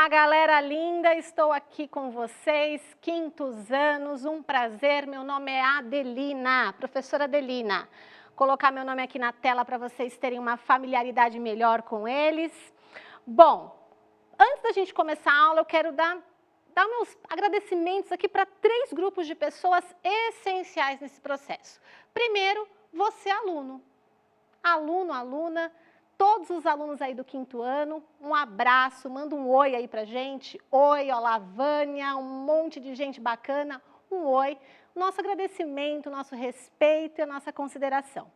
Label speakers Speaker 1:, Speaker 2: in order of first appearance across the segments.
Speaker 1: galera linda, estou aqui com vocês, quintos anos, um prazer, meu nome é Adelina, professora Adelina. Colocar meu nome aqui na tela para vocês terem uma familiaridade melhor com eles. Bom, antes da gente começar a aula, eu quero dar meus agradecimentos aqui para 3 grupos de pessoas essenciais nesse processo. Primeiro, você aluno, aluna, todos os alunos aí do quinto ano, um abraço, manda um oi aí pra gente. Oi, olá, Vânia, um monte de gente bacana, um oi. Nosso agradecimento, nosso respeito e a nossa consideração.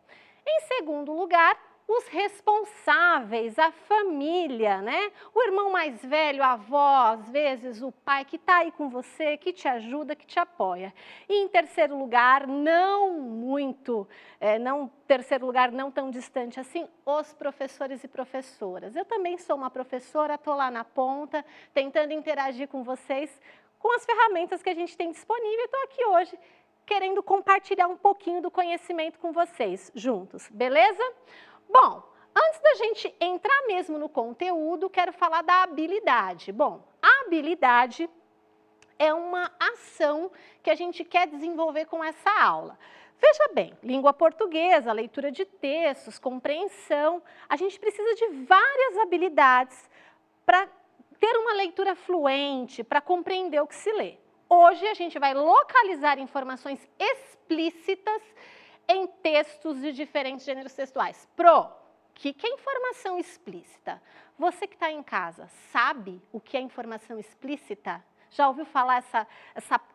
Speaker 1: Em segundo lugar, os responsáveis, a família, né? O irmão mais velho, a avó, às vezes o pai que está aí com você, que te ajuda, que te apoia. E em terceiro lugar, terceiro lugar não tão distante assim, os professores e professoras. Eu também sou uma professora, estou lá na ponta, tentando interagir com vocês, com as ferramentas que a gente tem disponível e estou aqui hoje querendo compartilhar um pouquinho do conhecimento com vocês juntos, beleza? Bom, antes da gente entrar mesmo no conteúdo, quero falar da habilidade. Bom, a habilidade é uma ação que a gente quer desenvolver com essa aula. Veja bem, língua portuguesa, leitura de textos, compreensão, a gente precisa de várias habilidades para ter uma leitura fluente, para compreender o que se lê. Hoje a gente vai localizar informações explícitas em textos de diferentes gêneros textuais. O que é informação explícita? Você que está em casa, sabe o que é informação explícita? Já ouviu falar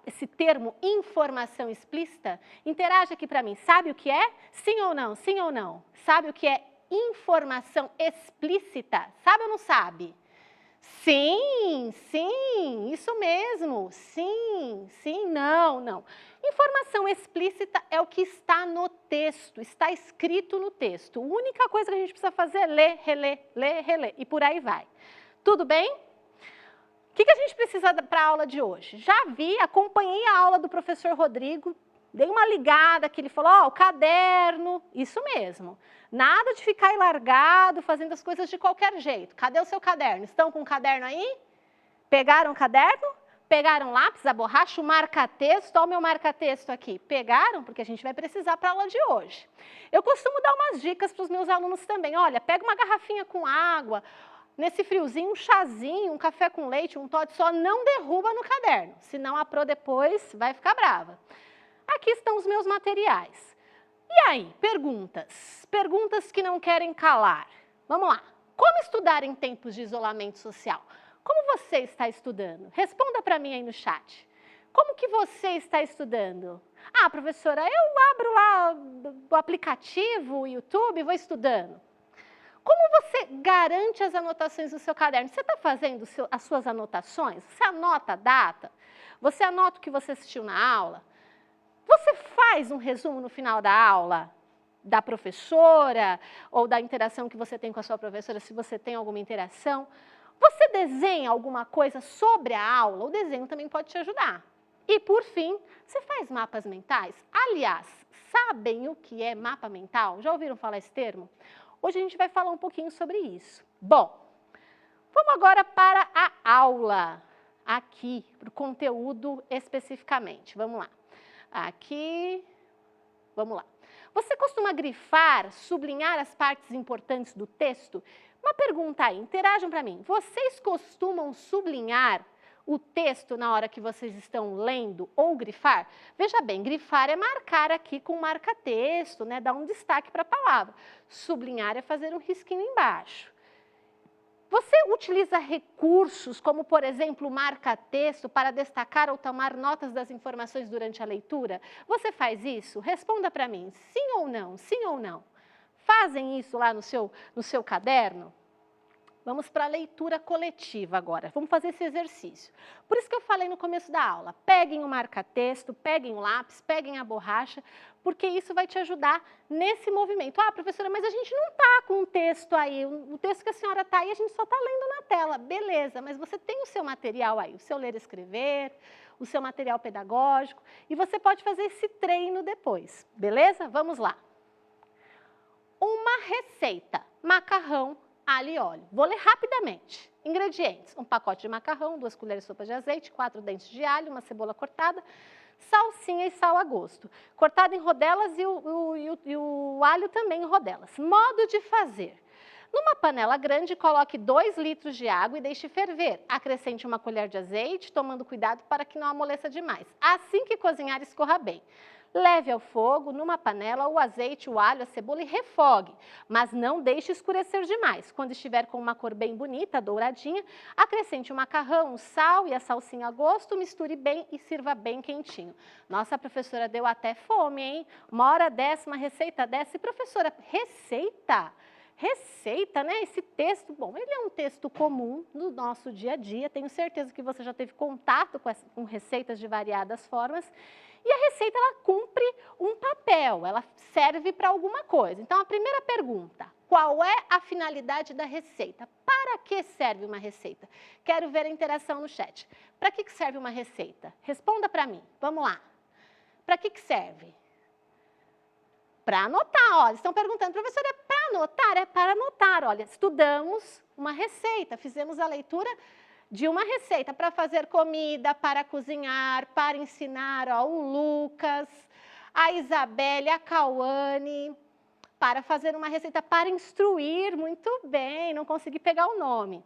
Speaker 1: esse termo, informação explícita? Interaja aqui para mim, sabe o que é? Sim ou não? Sim ou não? Sabe o que é informação explícita? Sabe ou não sabe? Sim, isso mesmo. Sim, não. Informação explícita é o que está no texto, está escrito no texto. A única coisa que a gente precisa fazer é ler, reler e por aí vai. Tudo bem? O que a gente precisa para a aula de hoje? Já acompanhei a aula do professor Rodrigo, dei uma ligada que ele falou, o caderno, isso mesmo. Nada de ficar aí largado, fazendo as coisas de qualquer jeito. Cadê o seu caderno? Estão com o caderno aí? Pegaram o caderno? Pegaram lápis, a borracha, o marca-texto? Olha o meu marca-texto aqui. Pegaram? Porque a gente vai precisar para a aula de hoje. Eu costumo dar umas dicas para os meus alunos também. Olha, pega uma garrafinha com água, nesse friozinho, um chazinho, um café com leite, um Toddy só, não derruba no caderno, senão a Pro depois vai ficar brava. Aqui estão os meus materiais. E aí, perguntas? Perguntas que não querem calar. Vamos lá. Como estudar em tempos de isolamento social? Como você está estudando? Responda para mim aí no chat. Como que você está estudando? Ah, professora, eu abro lá o aplicativo, o YouTube e vou estudando. Como você garante as anotações do seu caderno? Você está fazendo as suas anotações? Você anota a data? Você anota o que você assistiu na aula? Você faz um resumo no final da aula da professora ou da interação que você tem com a sua professora, se você tem alguma interação? Você desenha alguma coisa sobre a aula? O desenho também pode te ajudar. E, por fim, você faz mapas mentais? Aliás, sabem o que é mapa mental? Já ouviram falar esse termo? Hoje a gente vai falar um pouquinho sobre isso. Bom, vamos agora para a aula, aqui, para o conteúdo especificamente. Vamos lá. Aqui, vamos lá. Você costuma grifar, sublinhar as partes importantes do texto? Uma pergunta aí, interajam para mim. Vocês costumam sublinhar o texto na hora que vocês estão lendo ou grifar? Veja bem, grifar é marcar aqui com marca-texto, né? Dar um destaque para a palavra. Sublinhar é fazer um risquinho embaixo. Você utiliza recursos como, por exemplo, marca-texto para destacar ou tomar notas das informações durante a leitura? Você faz isso? Responda para mim, sim ou não? Sim ou não? Fazem isso lá no seu caderno? Vamos para a leitura coletiva agora. Vamos fazer esse exercício. Por isso que eu falei no começo da aula, peguem o marca-texto, peguem o lápis, peguem a borracha, porque isso vai te ajudar nesse movimento. Ah, professora, mas a gente não está com um texto aí, o texto que a senhora está aí, a gente só está lendo na tela. Beleza, mas você tem o seu material aí, o seu ler e escrever, o seu material pedagógico, e você pode fazer esse treino depois, beleza? Vamos lá. Uma receita, macarrão alho e óleo. Vou ler rapidamente. Ingredientes: um pacote de macarrão, 2 colheres de sopa de azeite, 4 dentes de alho, uma cebola cortada, salsinha e sal a gosto. Cortado em rodelas e o alho também em rodelas. Modo de fazer. Numa panela grande, coloque 2 litros de água e deixe ferver. Acrescente uma colher de azeite, tomando cuidado para que não amoleça demais. Assim que cozinhar, escorra bem. Leve ao fogo, numa panela, o azeite, o alho, a cebola e refogue, mas não deixe escurecer demais. Quando estiver com uma cor bem bonita, douradinha, acrescente o macarrão, o sal e a salsinha a gosto, misture bem e sirva bem quentinho. Nossa, a professora deu até fome, hein? Uma hora dessa, uma receita dessa. E professora, receita? Receita, né? Esse texto, bom, ele é um texto comum no nosso dia a dia, tenho certeza que você já teve contato com receitas de variadas formas, e a receita, ela cumpre um papel, ela serve para alguma coisa. Então, a primeira pergunta: qual é a finalidade da receita? Para que serve uma receita? Quero ver a interação no chat. Para que serve uma receita? Responda para mim, vamos lá. Para que serve? Para anotar, olha, estão perguntando, professora, é para anotar? É para anotar, olha, estudamos uma receita, fizemos a leitura de uma receita para fazer comida, para cozinhar, para ensinar, ó, o Lucas, a Isabelle, a Cauane, para fazer uma receita, para instruir, muito bem, não consegui pegar o nome.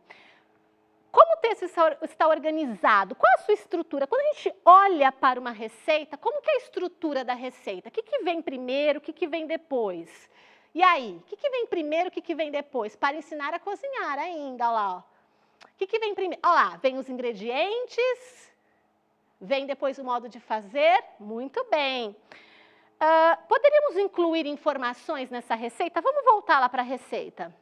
Speaker 1: Como o texto está organizado? Qual a sua estrutura? Quando a gente olha para uma receita, como que é a estrutura da receita? O que vem primeiro, o que vem depois? E aí, o que vem primeiro, o que vem depois? Para ensinar a cozinhar ainda, olha lá, ó. O que vem primeiro? Olha lá, vem os ingredientes, vem depois o modo de fazer, muito bem. Poderíamos incluir informações nessa receita? Vamos voltar lá para a receita.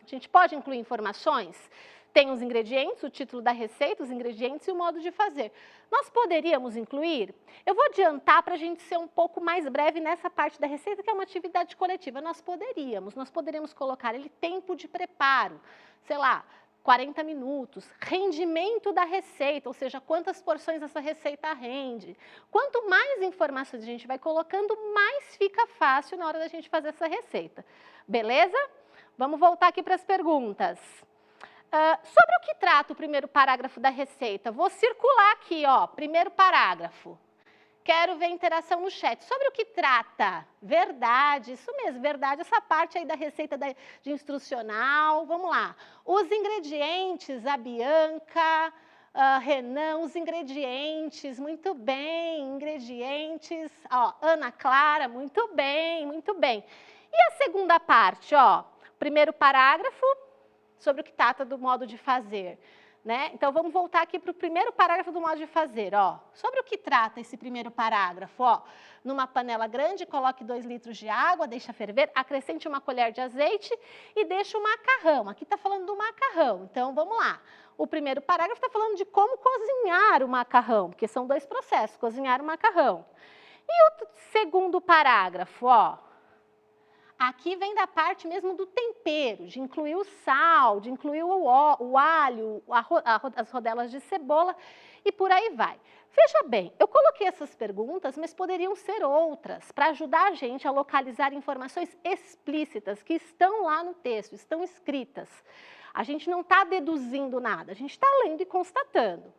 Speaker 1: A gente pode incluir informações? Tem os ingredientes, o título da receita, os ingredientes e o modo de fazer. Nós poderíamos incluir? Eu vou adiantar para a gente ser um pouco mais breve nessa parte da receita, que é uma atividade coletiva. Nós poderíamos colocar ele tempo de preparo, sei lá, 40 minutos, rendimento da receita, ou seja, quantas porções essa receita rende. Quanto mais informações a gente vai colocando, mais fica fácil na hora da gente fazer essa receita. Beleza? Vamos voltar aqui para as perguntas. Sobre o que trata o primeiro parágrafo da receita? Vou circular aqui, ó, primeiro parágrafo. Quero ver a interação no chat. Sobre o que trata? Verdade, isso mesmo, verdade, essa parte aí da receita de instrucional. Vamos lá. Os ingredientes, a Bianca, Renan, os ingredientes, muito bem, ingredientes. Ó, Ana Clara, muito bem, muito bem. E a segunda parte, ó, primeiro parágrafo, sobre o que trata do modo de fazer. Né? Então, vamos voltar aqui para o primeiro parágrafo do modo de fazer. Ó. Sobre o que trata esse primeiro parágrafo? Ó. Numa panela grande, coloque 2 litros de água, deixa ferver, acrescente uma colher de azeite e deixe o macarrão. Aqui está falando do macarrão, então vamos lá. O primeiro parágrafo está falando de como cozinhar o macarrão, porque são 2 processos, cozinhar o macarrão. E o segundo parágrafo, ó. Aqui vem da parte mesmo do tempero, de incluir o sal, de incluir o alho, as rodelas de cebola e por aí vai. Veja bem, eu coloquei essas perguntas, mas poderiam ser outras, para ajudar a gente a localizar informações explícitas que estão lá no texto, estão escritas. A gente não está deduzindo nada, a gente está lendo e constatando.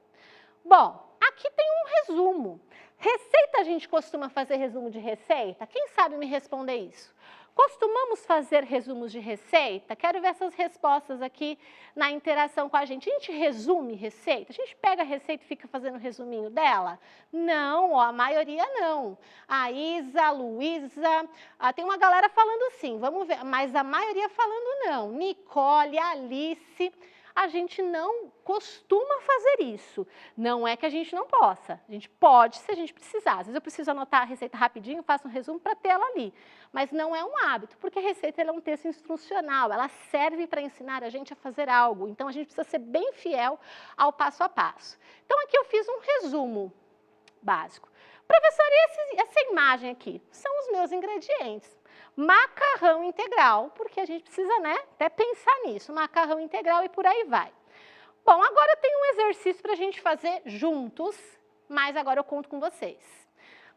Speaker 1: Bom, aqui tem um resumo. Receita, a gente costuma fazer resumo de receita? Quem sabe me responder isso? Costumamos fazer resumos de receita? Quero ver essas respostas aqui na interação com a gente. A gente resume receita? A gente pega a receita e fica fazendo resuminho dela? Não, ó, a maioria não. A Isa, a Luísa, tem uma galera falando sim, vamos ver, mas a maioria falando não. Nicole, Alice, a gente não costuma fazer isso. Não é que a gente não possa, a gente pode se a gente precisar. Às vezes eu preciso anotar a receita rapidinho, faço um resumo para ter ela ali. Mas não é um hábito, porque a receita é um texto instrucional, ela serve para ensinar a gente a fazer algo. Então a gente precisa ser bem fiel ao passo a passo. Então aqui eu fiz um resumo básico. Professora, e essa imagem aqui? São os meus ingredientes. Macarrão integral, porque a gente precisa, né, até pensar nisso, macarrão integral e por aí vai. Bom, agora eu tenho um exercício para a gente fazer juntos, mas agora eu conto com vocês.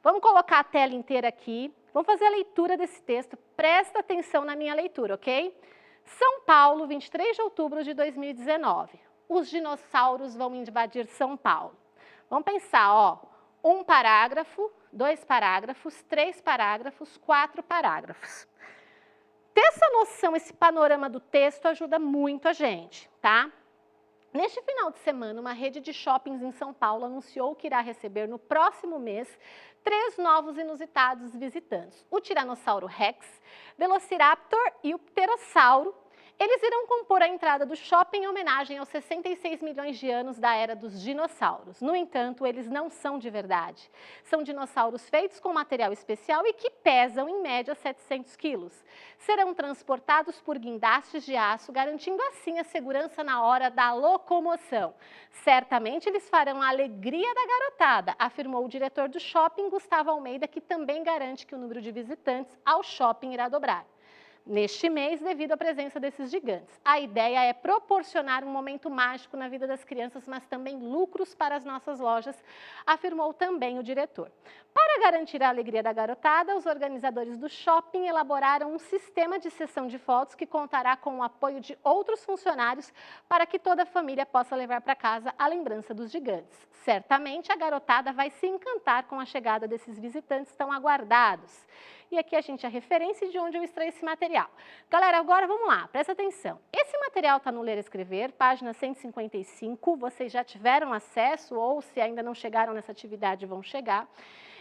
Speaker 1: Vamos colocar a tela inteira aqui, vamos fazer a leitura desse texto, presta atenção na minha leitura, ok? São Paulo, 23 de outubro de 2019. Os dinossauros vão invadir São Paulo. Vamos pensar, ó, 1 parágrafo, 2 parágrafos, 3 parágrafos, 4 parágrafos. Ter essa noção, esse panorama do texto ajuda muito a gente, tá? Neste final de semana, uma rede de shoppings em São Paulo anunciou que irá receber no próximo mês 3 novos inusitados visitantes. O Tiranossauro Rex, Velociraptor e o Pterossauro. Eles irão compor a entrada do shopping em homenagem aos 66 milhões de anos da era dos dinossauros. No entanto, eles não são de verdade. São dinossauros feitos com material especial e que pesam, em média, 700 quilos. Serão transportados por guindastes de aço, garantindo assim a segurança na hora da locomoção. Certamente eles farão a alegria da garotada, afirmou o diretor do shopping, Gustavo Almeida, que também garante que o número de visitantes ao shopping irá dobrar neste mês, devido à presença desses gigantes. A ideia é proporcionar um momento mágico na vida das crianças, mas também lucros para as nossas lojas, afirmou também o diretor. Para garantir a alegria da garotada, os organizadores do shopping elaboraram um sistema de sessão de fotos que contará com o apoio de outros funcionários para que toda a família possa levar para casa a lembrança dos gigantes. Certamente a garotada vai se encantar com a chegada desses visitantes tão aguardados. E aqui a gente a referência de onde eu extraí esse material. Galera, agora vamos lá, presta atenção. Esse material está no Ler e Escrever, página 155, vocês já tiveram acesso ou se ainda não chegaram nessa atividade vão chegar.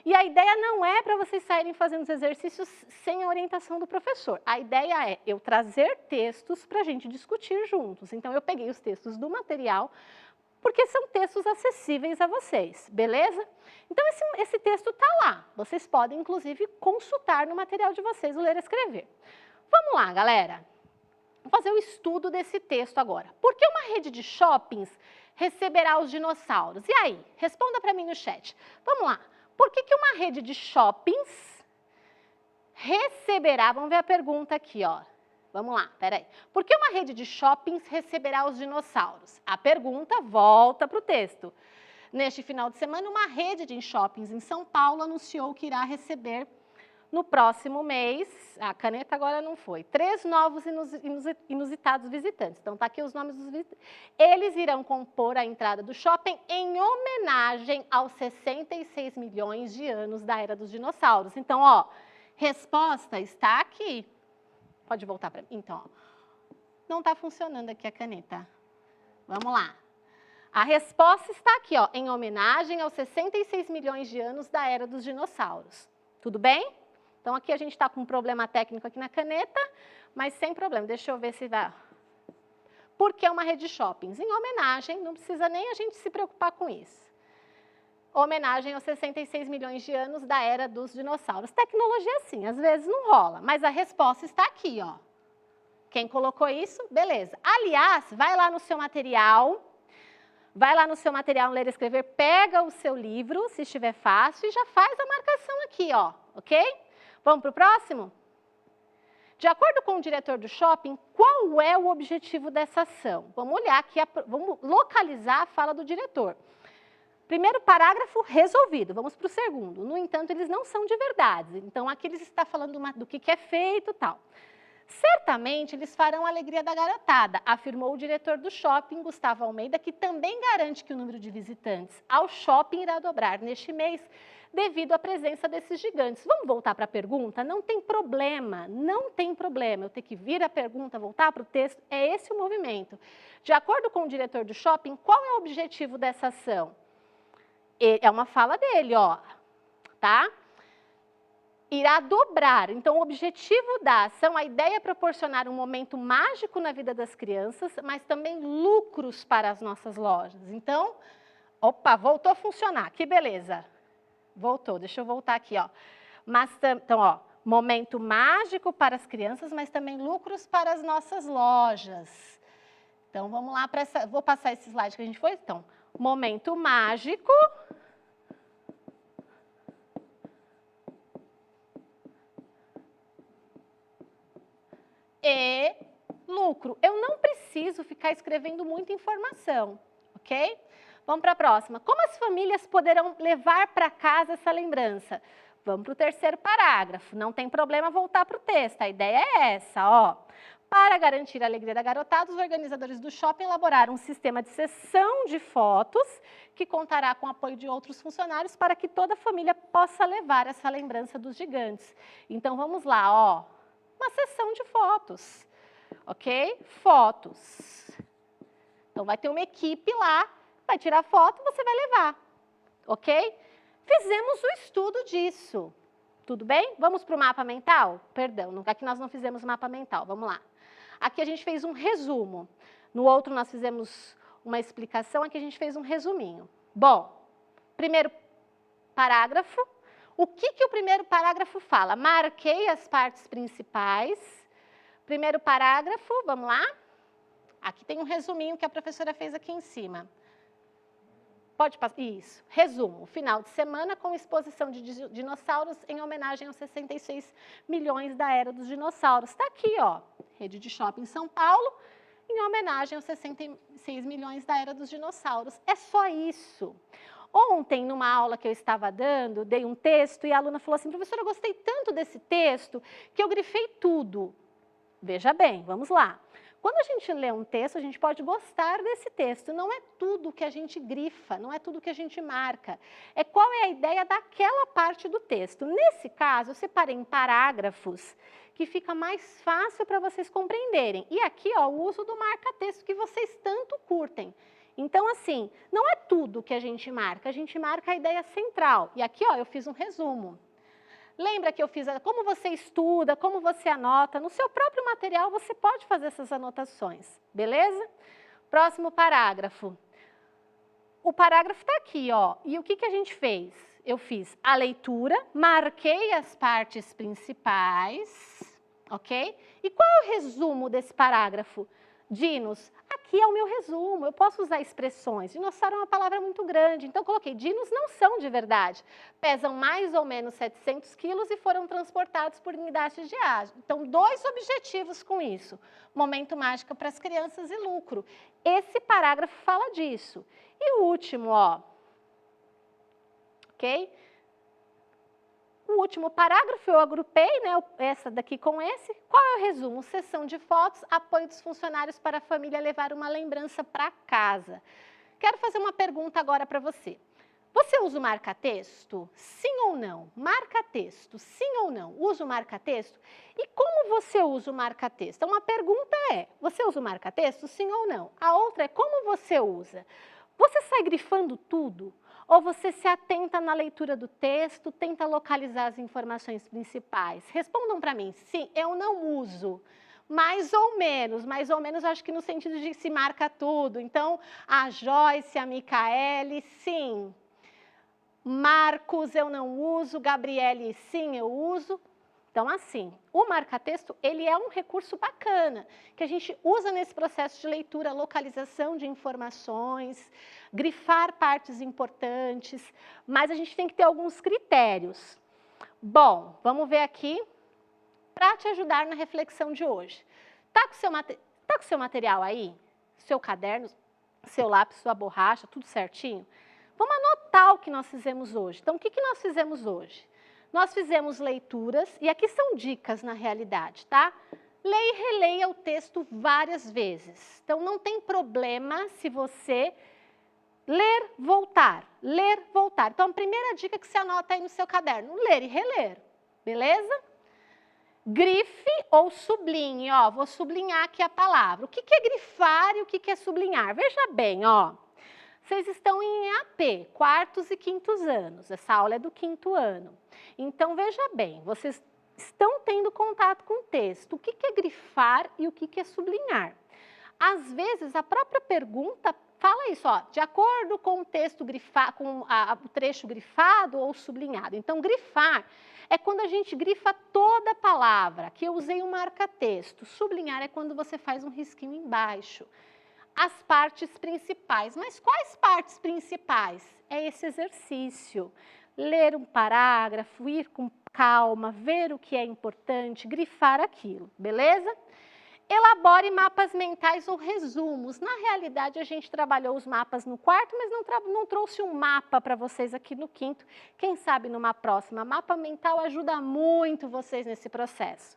Speaker 1: E a ideia não é para vocês saírem fazendo os exercícios sem a orientação do professor. A ideia é eu trazer textos para a gente discutir juntos. Então eu peguei os textos do material, porque são textos acessíveis a vocês, beleza? Então, esse texto está lá. Vocês podem, inclusive, consultar no material de vocês o Ler e Escrever. Vamos lá, galera. Vou fazer o estudo desse texto agora. Por que uma rede de shoppings receberá os dinossauros? E aí? Responda para mim no chat. Vamos lá. Por que uma rede de shoppings receberá... Vamos ver a pergunta aqui, ó. Vamos lá, peraí. Por que uma rede de shoppings receberá os dinossauros? A pergunta volta para o texto. Neste final de semana, uma rede de shoppings em São Paulo anunciou que irá receber no próximo mês, a caneta agora não foi, 3 novos inusitados visitantes. Então, tá aqui os nomes dos visitantes. Eles irão compor a entrada do shopping em homenagem aos 66 milhões de anos da era dos dinossauros. Então, ó, resposta está aqui. Pode voltar para mim? Então, ó, não está funcionando aqui a caneta. Vamos lá. A resposta está aqui, ó, em homenagem aos 66 milhões de anos da era dos dinossauros. Tudo bem? Então, aqui a gente está com um problema técnico aqui na caneta, mas sem problema. Deixa eu ver se dá. Por que uma rede de shoppings? Em homenagem, não precisa nem a gente se preocupar com isso. Homenagem aos 66 milhões de anos da era dos dinossauros. Tecnologia, sim, às vezes não rola, mas a resposta está aqui, ó. Quem colocou isso? Beleza. Aliás, vai lá no seu material, Ler e Escrever, pega o seu livro, se estiver fácil, e já faz a marcação aqui, ó, ok? Vamos para o próximo? De acordo com o diretor do shopping, qual é o objetivo dessa ação? Vamos olhar aqui, vamos localizar a fala do diretor. Primeiro parágrafo resolvido, vamos para o segundo. No entanto, eles não são de verdade. Então, aqui eles estão falando do que é feito e tal. Certamente, eles farão a alegria da garotada, afirmou o diretor do shopping, Gustavo Almeida, que também garante que o número de visitantes ao shopping irá dobrar neste mês, devido à presença desses gigantes. Vamos voltar para a pergunta? Não tem problema, não tem problema. Eu tenho que vir a pergunta, voltar para o texto, é esse o movimento. De acordo com o diretor do shopping, qual é o objetivo dessa ação? É uma fala dele, ó, tá? Irá dobrar. Então, o objetivo da ação, a ideia é proporcionar um momento mágico na vida das crianças, mas também lucros para as nossas lojas. Então, opa, voltou a funcionar, que beleza. Voltou, deixa eu voltar aqui, ó. Então, ó, momento mágico para as crianças, mas também lucros para as nossas lojas. Então, vamos lá para essa, vou passar esse slide que a gente foi, então. Momento mágico e lucro. Eu não preciso ficar escrevendo muita informação, ok? Vamos para a próxima. Como as famílias poderão levar para casa essa lembrança? Vamos para o terceiro parágrafo. Não tem problema voltar para o texto. A ideia é essa, ó. Para garantir a alegria da garotada, os organizadores do shopping elaboraram um sistema de sessão de fotos que contará com o apoio de outros funcionários para que toda a família possa levar essa lembrança dos gigantes. Então, vamos lá, ó. Uma sessão de fotos, ok? Fotos. Então, vai ter uma equipe lá, vai tirar foto, você vai levar, ok? Fizemos o estudo disso. Tudo bem? Vamos para o mapa mental? Perdão, aqui nós não fizemos mapa mental, vamos lá. Aqui a gente fez um resumo. No outro nós fizemos uma explicação, aqui a gente fez um resuminho. Bom, primeiro parágrafo. O que o primeiro parágrafo fala? Marquei as partes principais. Primeiro parágrafo, vamos lá? Aqui tem um resuminho que a professora fez aqui em cima. Pode passar? Isso. Resumo. Final de semana com exposição de dinossauros em homenagem aos 66 milhões da era dos dinossauros. Está aqui, ó. Rede de shopping São Paulo, em homenagem aos 66 milhões da era dos dinossauros. É só isso. Ontem, numa aula que eu estava dando, dei um texto e a aluna falou assim, professora, eu gostei tanto desse texto que eu grifei tudo. Veja bem, vamos lá. Quando a gente lê um texto, a gente pode gostar desse texto. Não é tudo que a gente grifa, não é tudo que a gente marca. É qual é a ideia daquela parte do texto. Nesse caso, eu separei em parágrafos que fica mais fácil para vocês compreenderem. E aqui, ó, o uso do marca-texto que vocês tanto curtem. Então, assim, não é tudo que a gente marca a ideia central. E aqui, ó, eu fiz um resumo. Lembra que eu fiz como você estuda, como você anota. No seu próprio material, você pode fazer essas anotações, beleza? Próximo parágrafo. O parágrafo está aqui, ó. E o que a gente fez? Eu fiz a leitura, marquei as partes principais, ok? E qual é o resumo desse parágrafo? Dinos, aqui é o meu resumo, eu posso usar expressões. Dinossauro é uma palavra muito grande, então coloquei, dinos não são de verdade. Pesam mais ou menos 700 quilos e foram transportados por unidades de ágio. Então, 2 objetivos com isso. Momento mágico para as crianças e lucro. Esse parágrafo fala disso. E o último, ó. Ok? O último parágrafo eu agrupei, né, essa daqui com esse. Qual é o resumo? Sessão de fotos, apoio dos funcionários para a família levar uma lembrança para casa. Quero fazer uma pergunta agora para você. Você usa o marca-texto? Sim ou não? Marca-texto, sim ou não? Usa o marca-texto? E como você usa o marca-texto? Uma pergunta é, você usa o marca-texto? Sim ou não? A outra é, como você usa? Você sai grifando tudo? Ou você se atenta na leitura do texto, tenta localizar as informações principais? Respondam para mim, sim, eu não uso. Mais ou menos, acho que no sentido de se marca tudo. Então, a Joyce, a Micaele, sim. Marcos, eu não uso. Gabriele, sim, eu uso. Então, assim, o marca-texto, ele é um recurso bacana, que a gente usa nesse processo de leitura, localização de informações, grifar partes importantes, mas a gente tem que ter alguns critérios. Bom, vamos ver aqui, para te ajudar na reflexão de hoje. Tá com seu material aí? Seu caderno, seu lápis, sua borracha, tudo certinho? Vamos anotar o que nós fizemos hoje. Então, o que nós fizemos hoje? Nós fizemos leituras, e aqui são dicas na realidade, tá? Leia e releia o texto várias vezes. Então, não tem problema se você ler, voltar, ler, voltar. Então, a primeira dica que você anota aí no seu caderno, ler e reler, beleza? Grife ou sublinhe, ó, vou sublinhar aqui a palavra. O que é grifar e o que é sublinhar? Veja bem, ó. Vocês estão em EAP, quartos e quintos anos. Essa aula é do 5º ano. Então, veja bem, vocês estão tendo contato com o texto. O que é grifar e o que é sublinhar? Às vezes, a própria pergunta fala isso, ó, de acordo com o texto grifado, com o trecho grifado ou sublinhado. Então, grifar é quando a gente grifa toda a palavra. Aqui eu usei um marca-texto. Sublinhar é quando você faz um risquinho embaixo. As partes principais. Mas quais partes principais? É esse exercício. Ler um parágrafo, ir com calma, ver o que é importante, grifar aquilo, beleza? Elabore mapas mentais ou resumos. Na realidade, a gente trabalhou os mapas no quarto, mas não trouxe um mapa para vocês aqui no quinto. Quem sabe numa próxima. Mapa mental ajuda muito vocês nesse processo.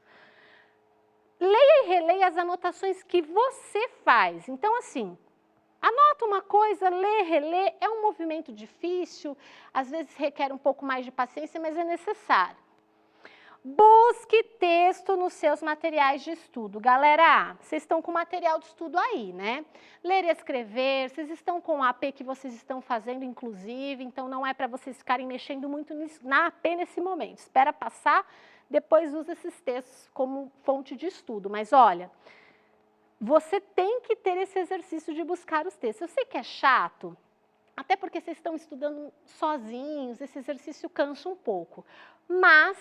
Speaker 1: Leia e releia as anotações que você faz. Então, assim, anota uma coisa, lê, relê. É um movimento difícil, às vezes requer um pouco mais de paciência, mas é necessário. Busque texto nos seus materiais de estudo. Galera, vocês estão com material de estudo aí, né? Ler e escrever, vocês estão com o AP que vocês estão fazendo, inclusive, então não é para vocês ficarem mexendo muito na AP nesse momento. Espera passar, depois usa esses textos como fonte de estudo. Mas olha, você tem que ter esse exercício de buscar os textos. Eu sei que é chato, até porque vocês estão estudando sozinhos, esse exercício cansa um pouco, mas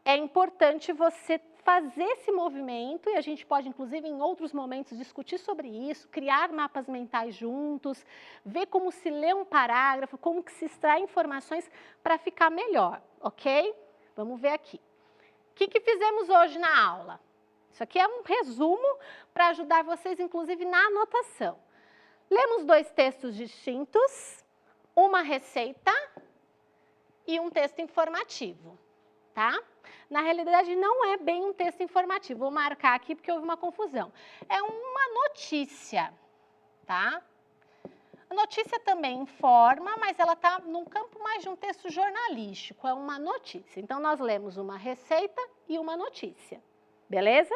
Speaker 1: é importante você fazer esse movimento, e a gente pode, inclusive, em outros momentos, discutir sobre isso, criar mapas mentais juntos, ver como se lê um parágrafo, como que se extrai informações para ficar melhor, ok? Vamos ver aqui. O que fizemos hoje na aula? Isso aqui é um resumo para ajudar vocês, inclusive, na anotação. Lemos 2 textos distintos, uma receita e um texto informativo, tá? Na realidade, não é bem um texto informativo. Vou marcar aqui porque houve uma confusão. É uma notícia, tá? A notícia também informa, mas ela está num campo mais de um texto jornalístico. É uma notícia. Então, nós lemos uma receita e uma notícia. Beleza?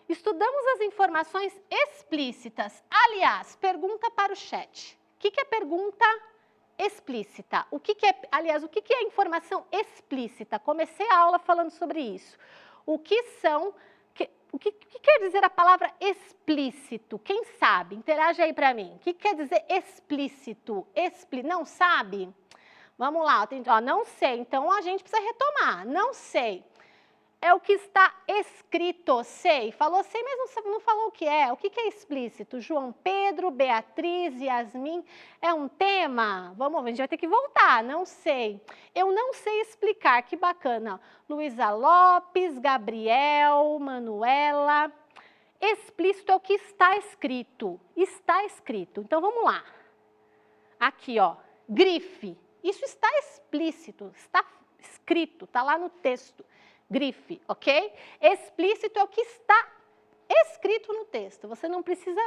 Speaker 1: Estudamos as informações explícitas. Aliás, pergunta para o chat. O que é pergunta explícita? O que é informação explícita? Comecei a aula falando sobre isso. O que quer dizer a palavra explícito? Quem sabe? Interage aí para mim. O que quer dizer explícito? Não sabe? Vamos lá, não sei. Então, a gente precisa retomar. Não sei. É o que está escrito, sei. Falou sei, mas não falou o que é. O que é explícito? João Pedro, Beatriz, Yasmin. É um tema? Vamos ver, a gente vai ter que voltar. Não sei. Eu não sei explicar. Que bacana. Luísa Lopes, Gabriel, Manuela. Explícito é o que está escrito. Está escrito. Então, vamos lá. Aqui, ó. Grife. Isso está explícito. Está escrito. Está lá no texto. Grife, ok? Explícito é o que está escrito no texto. Você não precisa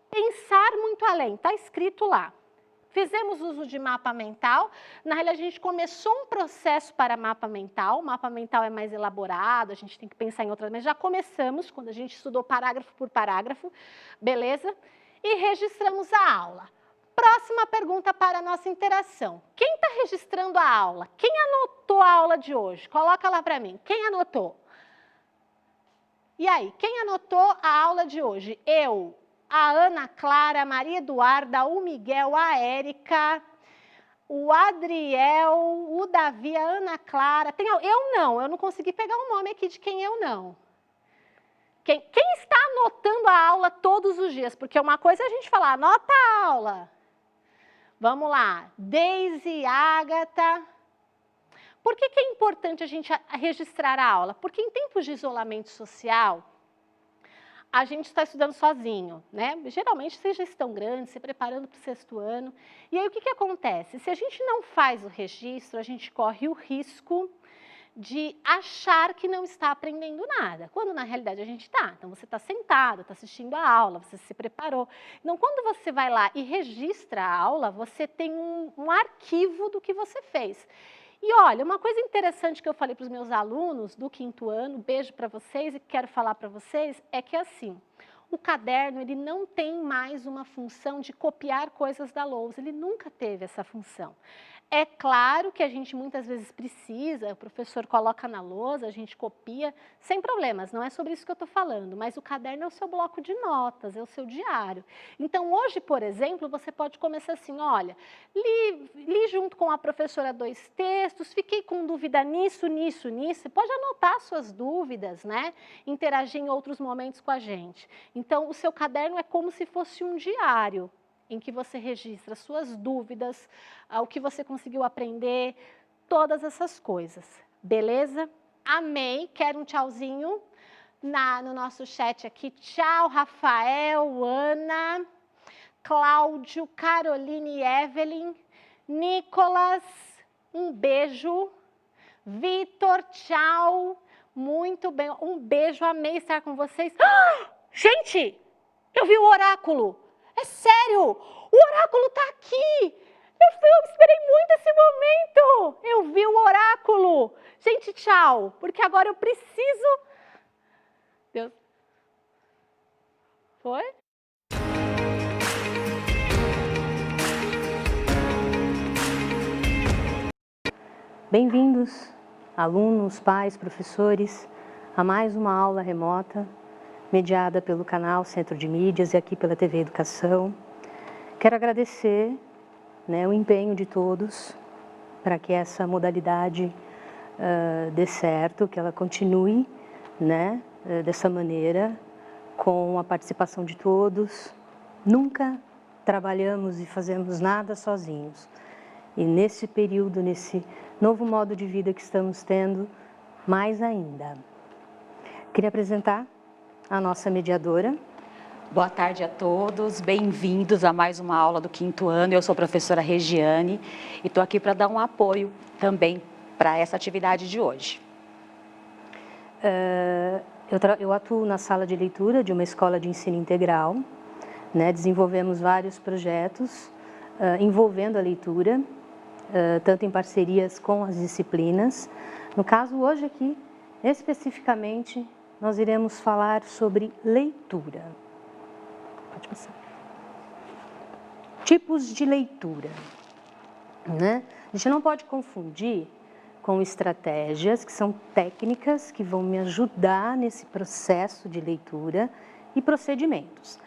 Speaker 1: pensar muito além, está escrito lá. Fizemos uso de mapa mental. Na realidade, a gente começou um processo para mapa mental. O mapa mental é mais elaborado, a gente tem que pensar em outras, mas já começamos quando a gente estudou parágrafo por parágrafo, beleza? E registramos a aula. Próxima pergunta para a nossa interação. Quem está registrando a aula? Quem anotou a aula de hoje? Coloca lá para mim. Quem anotou? E aí, quem anotou a aula de hoje? Eu, a Ana Clara, a Maria Eduarda, o Miguel, a Érica, o Adriel, o Davi, a Ana Clara. Eu não consegui pegar o nome aqui de quem eu não. Quem está anotando a aula todos os dias? Porque uma coisa é a gente falar, anota a aula. Vamos lá, Deise, Ágata. Por que é importante a gente registrar a aula? Porque em tempos de isolamento social, a gente está estudando sozinho, né? Geralmente vocês já estão grandes, se preparando para o 6º ano. E aí o que acontece? Se a gente não faz o registro, a gente corre o risco de achar que não está aprendendo nada, quando na realidade a gente está. Então, você está sentado, está assistindo a aula, você se preparou. Então, quando você vai lá e registra a aula, você tem um arquivo do que você fez. E olha, uma coisa interessante que eu falei para os meus alunos do 5º ano, beijo para vocês e quero falar para vocês, é que assim, o caderno ele não tem mais uma função de copiar coisas da lousa, ele nunca teve essa função. É claro que a gente muitas vezes precisa, o professor coloca na lousa, a gente copia, sem problemas, não é sobre isso que eu estou falando, mas o caderno é o seu bloco de notas, é o seu diário. Então, hoje, por exemplo, você pode começar assim, olha, li junto com a professora 2 textos, fiquei com dúvida nisso, você pode anotar suas dúvidas, né? Interagir em outros momentos com a gente. Então, o seu caderno é como se fosse um diário, em que você registra suas dúvidas, o que você conseguiu aprender, todas essas coisas. Beleza? Amei, quero um tchauzinho. no nosso chat aqui. Tchau, Rafael, Ana, Cláudio, Caroline, Evelyn, Nicolas, um beijo. Vitor, tchau. Muito bem, um beijo, amei estar com vocês. Ah, gente, eu vi o oráculo. É sério, o oráculo tá aqui. Eu esperei muito esse momento. Eu vi o oráculo. Gente, tchau, porque agora eu preciso... Deus. Foi?
Speaker 2: Bem-vindos, alunos, pais, professores, a mais uma aula remota, mediada pelo canal Centro de Mídias e aqui pela TV Educação. Quero agradecer, o empenho de todos para que essa modalidade dê certo, que ela continue dessa maneira, com a participação de todos. Nunca trabalhamos e fazemos nada sozinhos. E nesse período, nesse novo modo de vida que estamos tendo, mais ainda. Queria apresentar a nossa mediadora.
Speaker 3: Boa tarde a todos, bem-vindos a mais uma aula do 5º ano. Eu sou a professora Regiane e estou aqui para dar um apoio também para essa atividade de hoje.
Speaker 2: Eu atuo na sala de leitura de uma escola de ensino integral. Desenvolvemos vários projetos envolvendo a leitura, tanto em parcerias com as disciplinas. No caso, hoje aqui, especificamente, nós iremos falar sobre leitura. Pode passar. Tipos de leitura. A gente não pode confundir com estratégias, que são técnicas que vão me ajudar nesse processo de leitura, e procedimentos.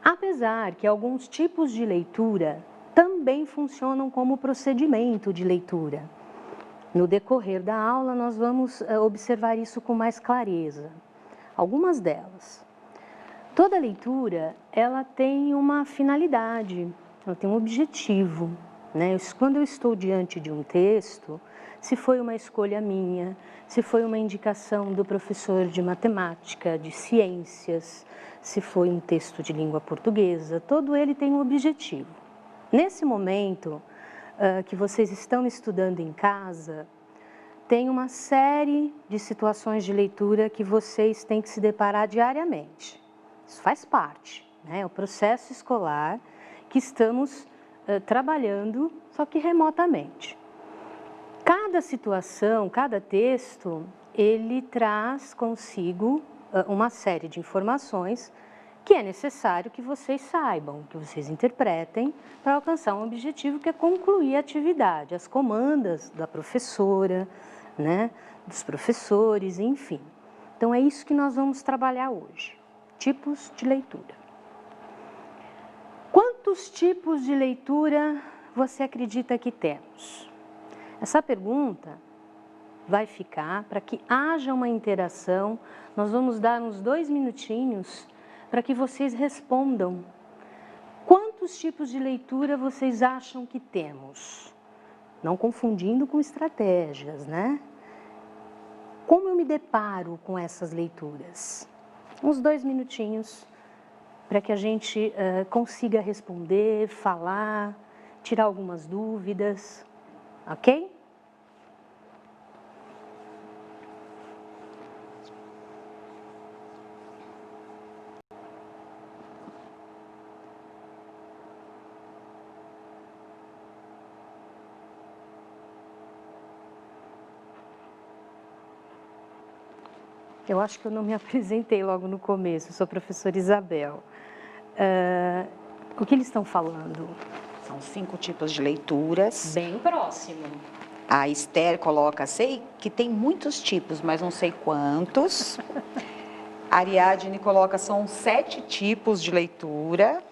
Speaker 2: Apesar que alguns tipos de leitura também funcionam como procedimento de leitura. No decorrer da aula, nós vamos observar isso com mais clareza. Algumas delas. Toda leitura, ela tem uma finalidade, ela tem um objetivo. Quando eu estou diante de um texto, se foi uma escolha minha, se foi uma indicação do professor de matemática, de ciências, se foi um texto de língua portuguesa, todo ele tem um objetivo. Nesse momento que vocês estão estudando em casa, tem uma série de situações de leitura que vocês têm que se deparar diariamente. Isso faz parte, é o processo escolar que estamos trabalhando, só que remotamente. Cada situação, cada texto, ele traz consigo uma série de informações que é necessário que vocês saibam, que vocês interpretem para alcançar um objetivo que é concluir a atividade, as comandas da professora, dos professores, enfim. Então é isso que nós vamos trabalhar hoje, tipos de leitura. Quantos tipos de leitura você acredita que temos? Essa pergunta vai ficar para que haja uma interação. Nós vamos dar uns 2 minutinhos para que vocês respondam. Quantos tipos de leitura vocês acham que temos? Não confundindo com estratégias, Como eu me deparo com essas leituras? Uns 2 minutinhos para que a gente consiga responder, falar, tirar algumas dúvidas, ok? Eu acho que eu não me apresentei logo no começo, eu sou a professora Isabel. O que eles estão falando?
Speaker 3: São 5 tipos de leituras.
Speaker 2: Bem próximo.
Speaker 3: A Esther coloca, sei que tem muitos tipos, mas não sei quantos. A Ariadne coloca, são 7 tipos de leitura,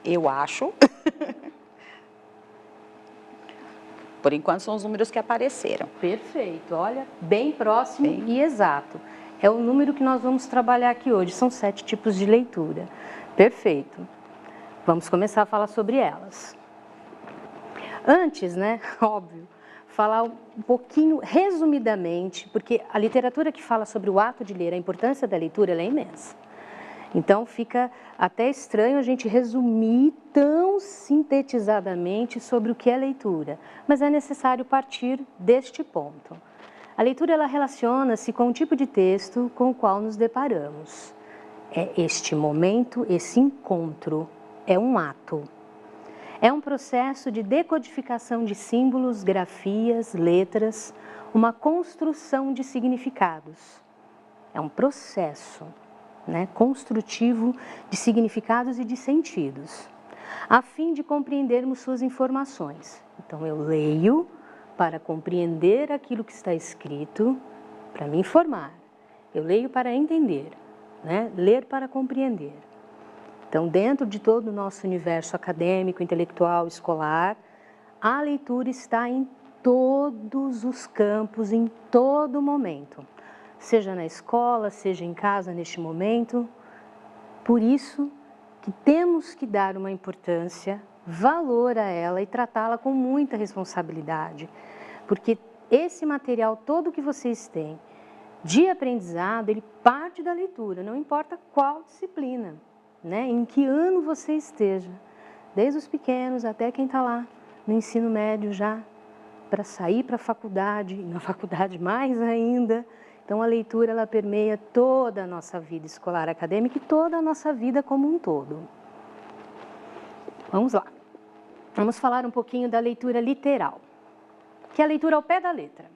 Speaker 3: eu acho. Por enquanto são os números que apareceram.
Speaker 2: Perfeito, olha, bem próximo e exato. É o número que nós vamos trabalhar aqui hoje, são 7 tipos de leitura. Perfeito. Vamos começar a falar sobre elas. Antes, óbvio, falar um pouquinho, resumidamente, porque a literatura que fala sobre o ato de ler, a importância da leitura, ela é imensa. Então, fica até estranho a gente resumir tão sintetizadamente sobre o que é leitura, mas é necessário partir deste ponto. A leitura, ela relaciona-se com o tipo de texto com o qual nos deparamos. É este momento, esse encontro, é um ato. É um processo de decodificação de símbolos, grafias, letras, uma construção de significados. É um processo, né, construtivo de significados e de sentidos, a fim de compreendermos suas informações. Então, eu leio para compreender aquilo que está escrito, para me informar. Eu leio para entender, né? Ler para compreender. Então, dentro de todo o nosso universo acadêmico, intelectual, escolar, a leitura está em todos os campos, em todo momento. Seja na escola, seja em casa neste momento. Por isso que temos que dar uma importância, valor a ela e tratá-la com muita responsabilidade. Porque esse material todo que vocês têm de aprendizado, ele parte da leitura, não importa qual disciplina, né? Em que ano você esteja, desde os pequenos até quem está lá no ensino médio já, para sair para a faculdade, e na faculdade mais ainda. Então, a leitura, ela permeia toda a nossa vida escolar acadêmica e toda a nossa vida como um todo. Vamos lá. Vamos falar um pouquinho da leitura literal, que é a leitura ao pé da letra.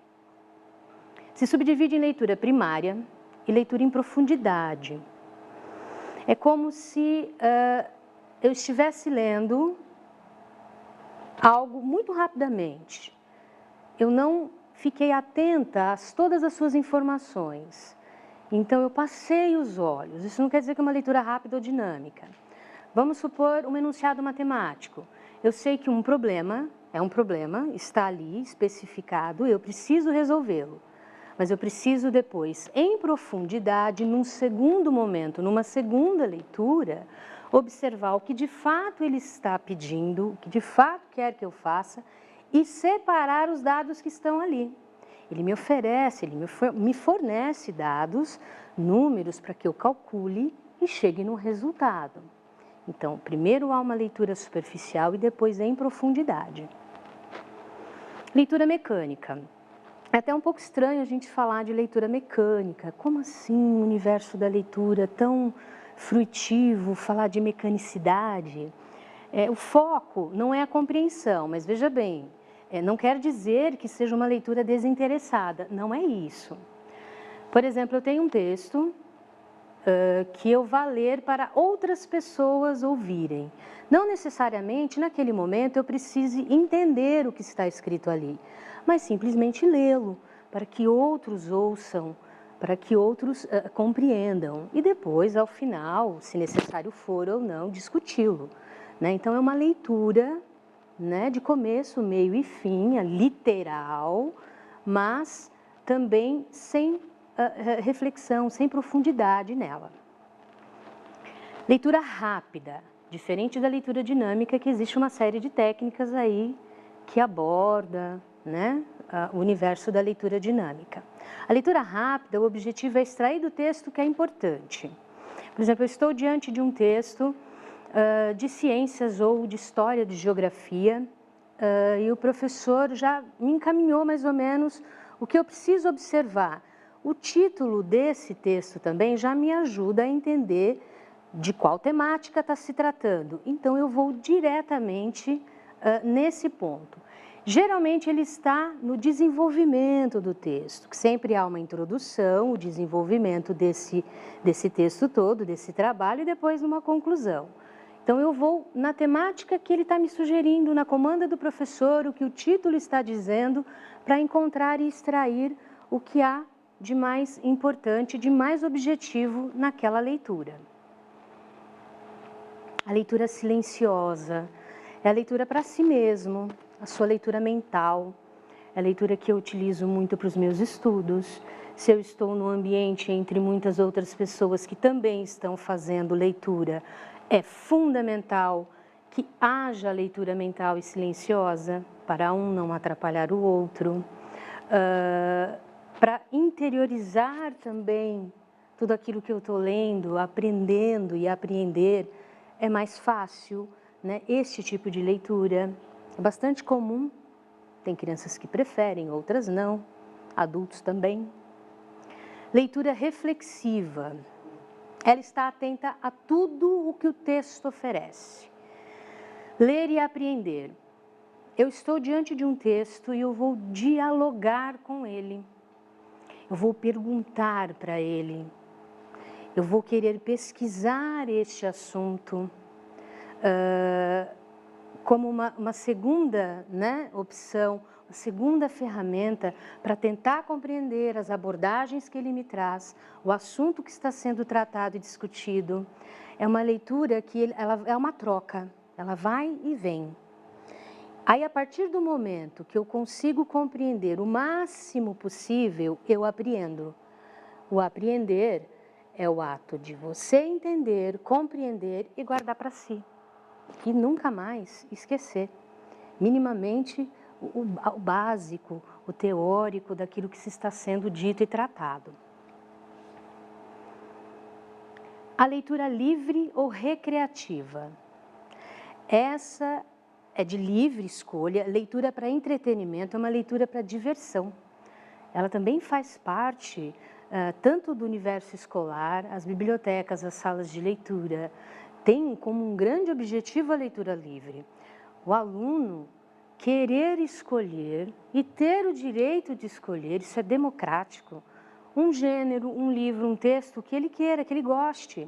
Speaker 2: Se subdivide em leitura primária e leitura em profundidade. É como se eu estivesse lendo algo muito rapidamente. Eu não fiquei atenta a todas as suas informações. Então, eu passei os olhos. Isso não quer dizer que é uma leitura rápida ou dinâmica. Vamos supor um enunciado matemático. Eu sei que um problema é um problema, está ali especificado, eu preciso resolvê-lo. Mas eu preciso depois, em profundidade, num segundo momento, numa segunda leitura, observar o que de fato ele está pedindo, o que de fato quer que eu faça e separar os dados que estão ali. Ele me oferece, ele me fornece dados, números para que eu calcule e chegue no resultado. Então, primeiro há uma leitura superficial e depois em profundidade. Leitura mecânica. É até um pouco estranho a gente falar de leitura mecânica. Como assim o universo da leitura tão fruitivo, falar de mecanicidade? O foco não é a compreensão, mas veja bem, não quer dizer que seja uma leitura desinteressada, não é isso. Por exemplo, eu tenho um texto que eu vá ler para outras pessoas ouvirem. Não necessariamente, naquele momento, eu precise entender o que está escrito ali, mas simplesmente lê-lo, para que outros ouçam, para que outros compreendam. E depois, ao final, se necessário for ou não, discuti-lo. Né? Então, é uma leitura, né, de começo, meio e fim, literal, mas também sem reflexão, sem profundidade nela. Leitura rápida, diferente da leitura dinâmica, que existe uma série de técnicas aí que aborda, né, o universo da leitura dinâmica. A leitura rápida, o objetivo é extrair do texto o que é importante. Por exemplo, eu estou diante de um texto de ciências ou de história, de geografia, e o professor já me encaminhou mais ou menos o que eu preciso observar. O título desse texto também já me ajuda a entender de qual temática está se tratando. Então, eu vou diretamente nesse ponto. Geralmente, ele está no desenvolvimento do texto, que sempre há uma introdução, o desenvolvimento desse texto todo, desse trabalho, e depois uma conclusão. Então, eu vou na temática que ele está me sugerindo, na comanda do professor, o que o título está dizendo, para encontrar e extrair o que há de mais importante, de mais objetivo naquela leitura. A leitura silenciosa é a leitura para si mesmo, a sua leitura mental, é a leitura que eu utilizo muito para os meus estudos. Se eu estou no ambiente entre muitas outras pessoas que também estão fazendo leitura, é fundamental que haja leitura mental e silenciosa, para um não atrapalhar o outro, para interiorizar também tudo aquilo que eu estou lendo, aprendendo e apreender, é mais fácil, né? Este tipo de leitura é bastante comum, tem crianças que preferem, outras não, adultos também. Leitura reflexiva, ela está atenta a tudo o que o texto oferece. Ler e apreender. Eu estou diante de um texto e eu vou dialogar com ele. Eu vou perguntar para ele. Eu vou querer pesquisar este assunto como uma segunda, né, opção, uma segunda ferramenta para tentar compreender as abordagens que ele me traz, o assunto que está sendo tratado e discutido. É uma leitura que ela é uma troca, ela vai e vem. Aí, a partir do momento que eu consigo compreender o máximo possível, eu apreendo. O apreender é o ato de você entender, compreender e guardar para si. E nunca mais esquecer, minimamente, o básico, o teórico daquilo que se está sendo dito e tratado. A leitura livre ou recreativa. Essa é de livre escolha, leitura para entretenimento, é uma leitura para diversão. Ela também faz parte tanto do universo escolar, as bibliotecas, as salas de leitura, tem como um grande objetivo a leitura livre. O aluno querer escolher e ter o direito de escolher, isso é democrático, um gênero, um livro, um texto que ele queira, que ele goste.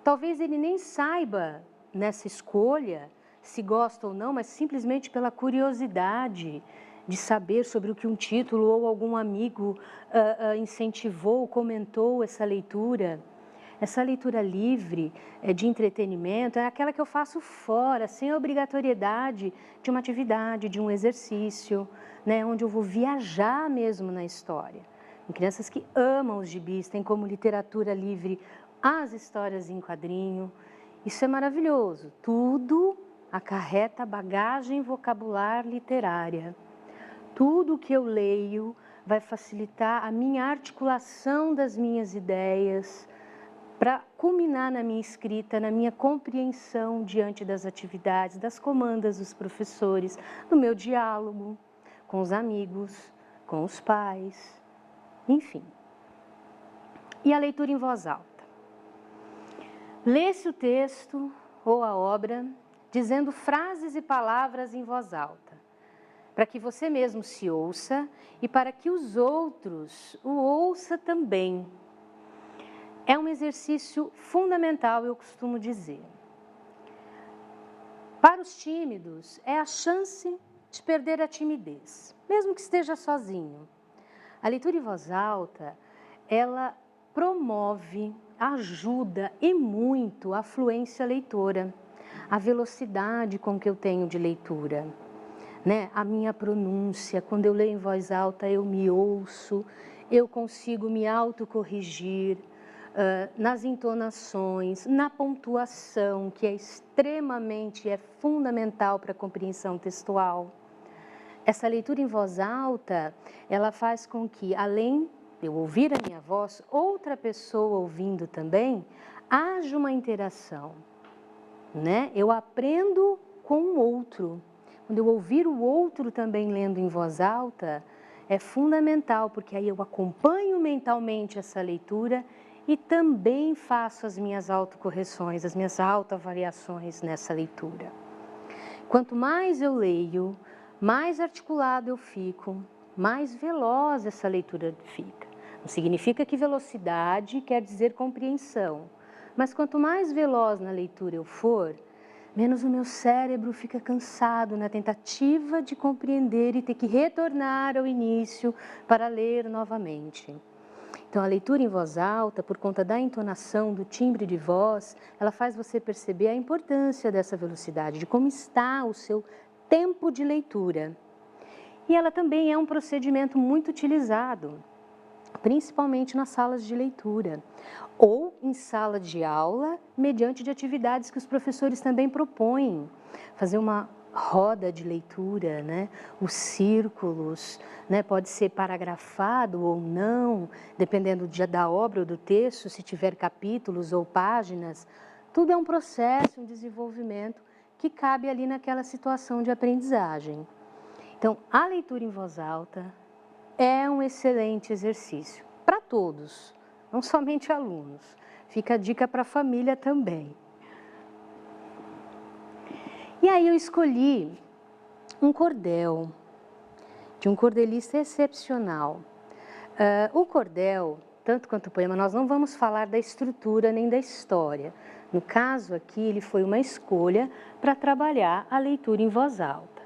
Speaker 2: Talvez ele nem saiba nessa escolha se gosta ou não, mas simplesmente pela curiosidade de saber sobre o que um título ou algum amigo incentivou, comentou essa leitura. Essa leitura livre de entretenimento é aquela que eu faço fora, sem a obrigatoriedade de uma atividade, de um exercício, né, onde eu vou viajar mesmo na história. Tem crianças que amam os gibis, têm como literatura livre as histórias em quadrinho. Isso é maravilhoso. Tudo acarreta bagagem vocabular literária. Tudo que eu leio vai facilitar a minha articulação das minhas ideias, para culminar na minha escrita, na minha compreensão diante das atividades, das comandas dos professores, no meu diálogo com os amigos, com os pais, enfim. E a leitura em voz alta. Lê-se o texto ou a obra dizendo frases e palavras em voz alta, para que você mesmo se ouça e para que os outros o ouçam também. É um exercício fundamental, eu costumo dizer. Para os tímidos, é a chance de perder a timidez, mesmo que esteja sozinho. A leitura em voz alta, ela promove, ajuda e muito a fluência leitora, a velocidade com que eu tenho de leitura, né? A minha pronúncia, quando eu leio em voz alta, eu me ouço, eu consigo me autocorrigir, nas entonações, na pontuação, que é fundamental para a compreensão textual. Essa leitura em voz alta, ela faz com que, além de eu ouvir a minha voz, outra pessoa ouvindo também, haja uma interação, né? Eu aprendo com o outro. Quando eu ouvir o outro também lendo em voz alta, é fundamental, porque aí eu acompanho mentalmente essa leitura e também faço as minhas autocorreções, as minhas autoavaliações nessa leitura. Quanto mais eu leio, mais articulado eu fico, mais veloz essa leitura fica. Não significa que velocidade quer dizer compreensão, mas quanto mais veloz na leitura eu for, menos o meu cérebro fica cansado na tentativa de compreender e ter que retornar ao início para ler novamente. Então, a leitura em voz alta, por conta da entonação, do timbre de voz, ela faz você perceber a importância dessa velocidade, de como está o seu tempo de leitura. E ela também é um procedimento muito utilizado principalmente nas salas de leitura, ou em sala de aula, mediante de atividades que os professores também propõem. Fazer uma roda de leitura, né? Os círculos, né? Pode ser paragrafado ou não, dependendo da obra ou do texto, se tiver capítulos ou páginas. Tudo é um processo, um desenvolvimento que cabe ali naquela situação de aprendizagem. Então, a leitura em voz alta é um excelente exercício para todos, não somente alunos. Fica a dica para a família também. E aí eu escolhi um cordel, de um cordelista excepcional. O cordel, tanto quanto o poema, nós não vamos falar da estrutura nem da história. No caso aqui, ele foi uma escolha para trabalhar a leitura em voz alta.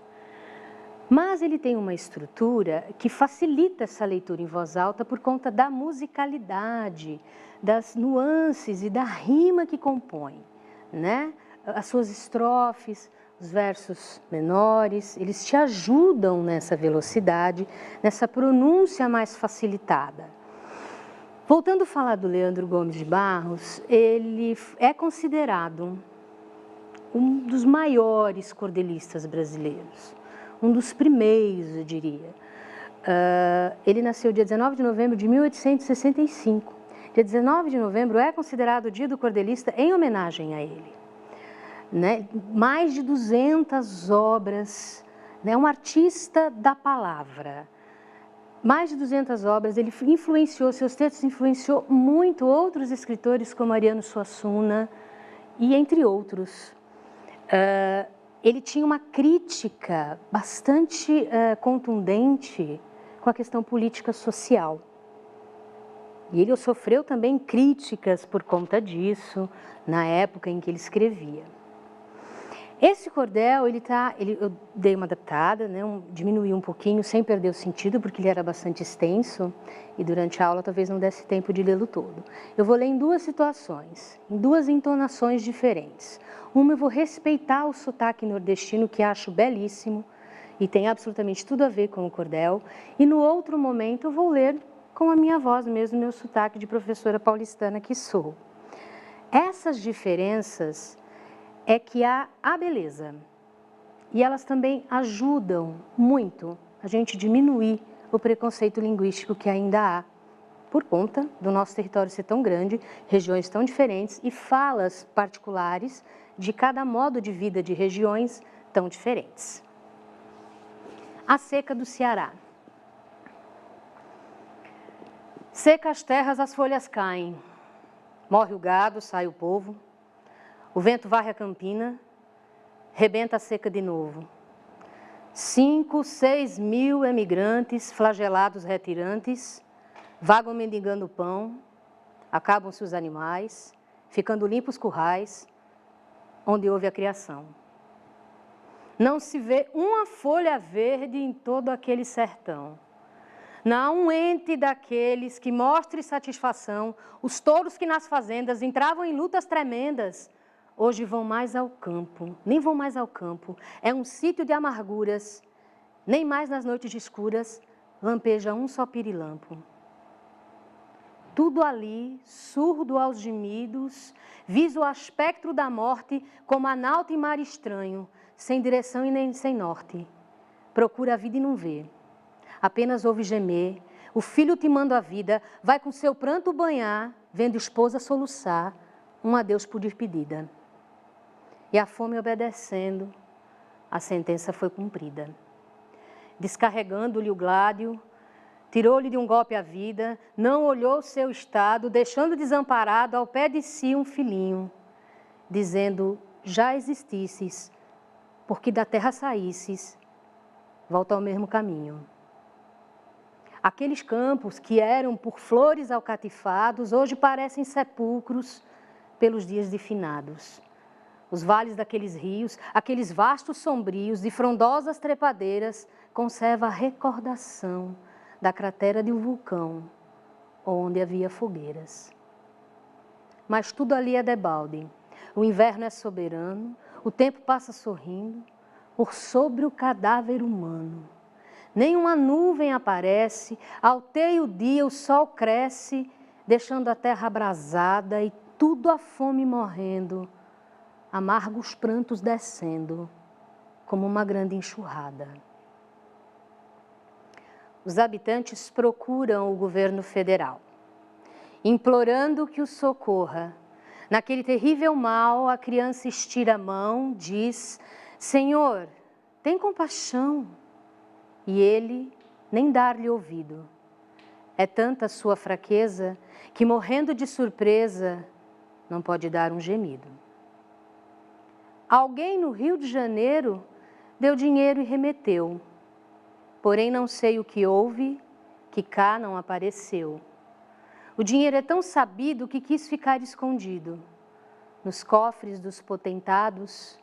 Speaker 2: Mas ele tem uma estrutura que facilita essa leitura em voz alta por conta da musicalidade, das nuances e da rima que compõe, né? As suas estrofes, os versos menores, eles te ajudam nessa velocidade, nessa pronúncia mais facilitada. Voltando a falar do Leandro Gomes de Barros, ele é considerado um dos maiores cordelistas brasileiros. Um dos primeiros, eu diria. Ele nasceu dia 19 de novembro de 1865. Dia 19 de novembro é considerado o Dia do Cordelista em homenagem a ele. Né? Mais de 200 obras, né? Um artista da palavra. Mais de 200 obras, ele influenciou, seus textos influenciou muito outros escritores como Ariano Suassuna e entre outros. Ele tinha uma crítica bastante contundente com a questão política social. E ele sofreu também críticas por conta disso, na época em que ele escrevia. Esse cordel, eu dei uma adaptada, né, diminuí um pouquinho, sem perder o sentido, porque ele era bastante extenso, e durante a aula talvez não desse tempo de lê-lo todo. Eu vou ler em duas situações, em duas entonações diferentes. Uma, eu vou respeitar o sotaque nordestino, que acho belíssimo, e tem absolutamente tudo a ver com o cordel, e no outro momento eu vou ler com a minha voz mesmo, meu sotaque de professora paulistana que sou. Essas diferenças é que há a beleza, e elas também ajudam muito a gente diminuir o preconceito linguístico que ainda há, por conta do nosso território ser tão grande, regiões tão diferentes e falas particulares de cada modo de vida de regiões tão diferentes. A seca do Ceará. Seca as terras, as folhas caem, morre o gado, sai o povo, o vento varre a campina, rebenta a seca de novo. 5, 6 mil emigrantes, flagelados retirantes, vagam mendigando pão, acabam-se os animais, ficando limpos os currais, onde houve a criação. Não se vê uma folha verde em todo aquele sertão. Não há um ente daqueles que mostre satisfação. Os touros que nas fazendas entravam em lutas tremendas, hoje vão mais ao campo, nem vão mais ao campo. É um sítio de amarguras, nem mais nas noites escuras lampeja um só pirilampo. Tudo ali, surdo aos gemidos, visa o aspecto da morte como anauta em mar estranho, sem direção e nem sem norte. Procura a vida e não vê. Apenas ouve gemer, o filho timando a vida, vai com seu pranto banhar, vendo esposa soluçar, um adeus por despedida. E a fome obedecendo, a sentença foi cumprida. Descarregando-lhe o gládio, tirou-lhe de um golpe a vida, não olhou seu estado, deixando desamparado ao pé de si um filhinho, dizendo, já existisses, porque da terra saísses, volta ao mesmo caminho. Aqueles campos que eram por flores alcatifados, hoje parecem sepulcros pelos dias de finados. Os vales daqueles rios, aqueles vastos sombrios de frondosas trepadeiras, conservam a recordação da cratera de um vulcão, onde havia fogueiras. Mas tudo ali é debalde. O inverno é soberano, o tempo passa sorrindo, por sobre o cadáver humano. nenhuma nuvem aparece, alteia o dia, o sol cresce, deixando a terra abrasada e tudo a fome morrendo, amargos prantos descendo, como uma grande enxurrada. Os habitantes procuram o governo federal, implorando que os socorra. Naquele terrível mal, a criança estira a mão, diz: Senhor, tem compaixão. E ele nem dar-lhe ouvido. É tanta a sua fraqueza que, morrendo de surpresa, não pode dar um gemido. Alguém no Rio de Janeiro deu dinheiro e remeteu. Porém não sei o que houve, que cá não apareceu. O dinheiro é tão sabido que quis ficar escondido. Nos cofres dos potentados,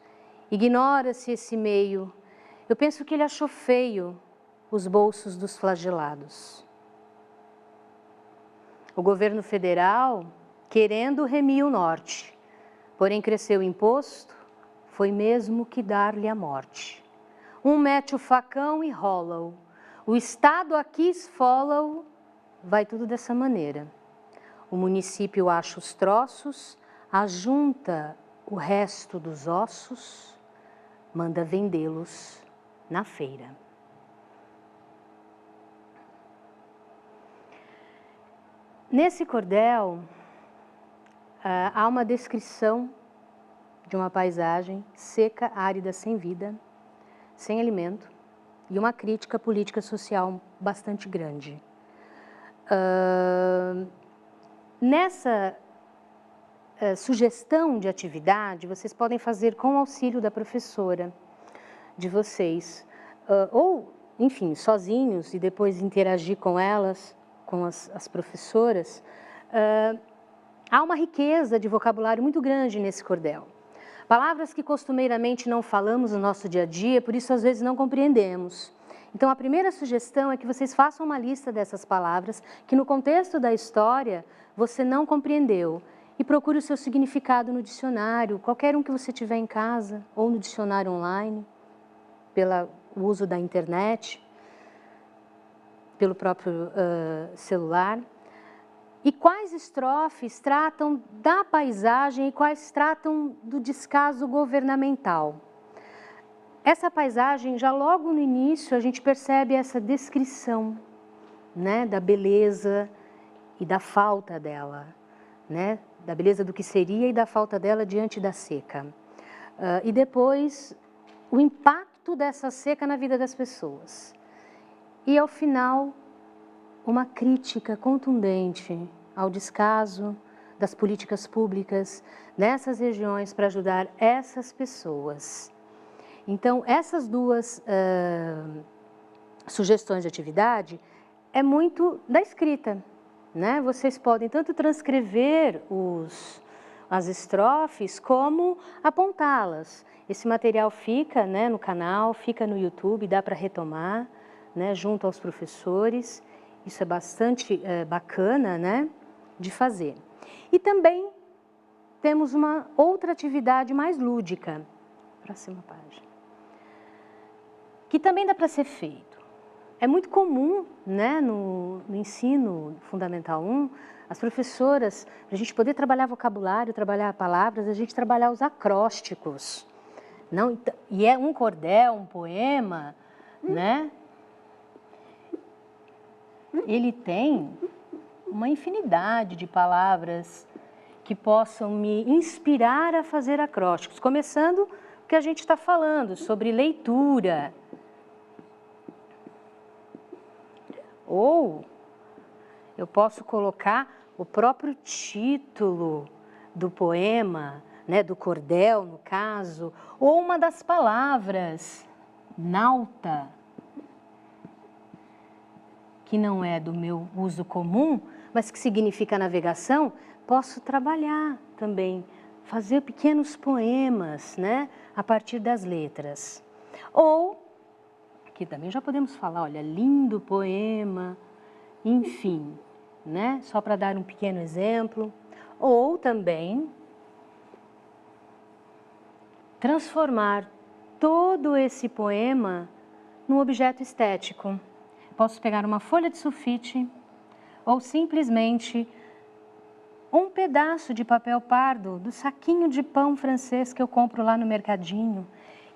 Speaker 2: ignora-se esse meio. Eu penso que ele achou feio os bolsos dos flagelados. O governo federal, querendo remir o norte, porém cresceu o imposto, foi mesmo que dar-lhe a morte. Um mete o facão e rola-o, o Estado aqui esfola-o, vai tudo dessa maneira. O município acha os troços, ajunta o resto dos ossos, manda vendê-los na feira. Nesse cordel, há uma descrição de uma paisagem seca, árida, sem vida, sem alimento, e uma crítica política social bastante grande. Nessa sugestão de atividade, vocês podem fazer com o auxílio da professora de vocês, ou, enfim, sozinhos e depois interagir com elas, com as professoras. Há uma riqueza de vocabulário muito grande nesse cordel. Palavras que costumeiramente não falamos no nosso dia a dia, por isso às vezes não compreendemos. Então a primeira sugestão é que vocês façam uma lista dessas palavras que no contexto da história você não compreendeu e procure o seu significado no dicionário, qualquer um que você tiver em casa ou no dicionário online, pelo uso da internet, pelo próprio celular. E quais estrofes tratam da paisagem e quais tratam do descaso governamental. Essa paisagem, já logo no início, a gente percebe essa descrição, né, da beleza e da falta dela, né, da beleza do que seria e da falta dela diante da seca. E depois, o impacto dessa seca na vida das pessoas. E, ao final, uma crítica contundente ao descaso das políticas públicas nessas regiões para ajudar essas pessoas. Então, essas duas sugestões de atividade é muito da escrita, né? Vocês podem tanto transcrever as estrofes como apontá-las. Esse material fica, né, no canal, fica no YouTube, dá para retomar, né, junto aos professores. Isso é bastante bacana, né, de fazer. E também temos uma outra atividade mais lúdica. Próxima página. Que também dá para ser feito. É muito comum, né, no ensino fundamental 1, as professoras, para a gente poder trabalhar vocabulário, trabalhar palavras, a gente trabalhar os acrósticos. Não, e é um cordel, um poema, né? Ele tem uma infinidade de palavras que possam me inspirar a fazer acrósticos. Começando o que a gente está falando sobre leitura. Ou eu posso colocar o próprio título do poema, né, do cordel, no caso, ou uma das palavras, nauta, que não é do meu uso comum, mas que significa navegação, posso trabalhar também, fazer pequenos poemas, né, a partir das letras. Ou, aqui também já podemos falar, olha, lindo poema, enfim, né, só para dar um pequeno exemplo. Ou também transformar todo esse poema no objeto estético. Posso pegar uma folha de sulfite ou simplesmente um pedaço de papel pardo do saquinho de pão francês que eu compro lá no mercadinho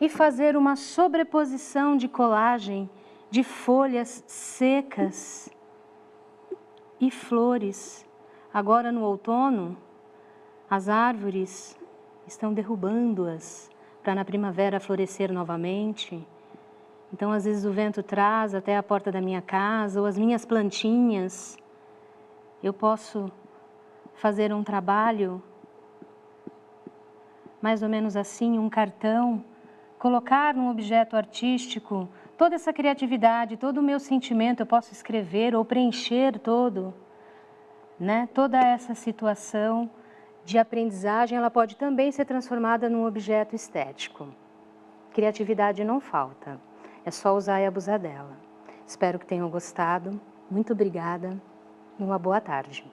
Speaker 2: e fazer uma sobreposição de colagem de folhas secas e flores. Agora no outono, as árvores estão derrubando-as para na primavera florescer novamente. Então, às vezes o vento traz até a porta da minha casa ou as minhas plantinhas. Eu posso fazer um trabalho mais ou menos assim, um cartão, colocar num objeto artístico toda essa criatividade, todo o meu sentimento, eu posso escrever ou preencher todo, né? Toda essa situação de aprendizagem, ela pode também ser transformada num objeto estético. Criatividade não falta, é só usar e abusar dela. Espero que tenham gostado. Muito obrigada e uma boa tarde.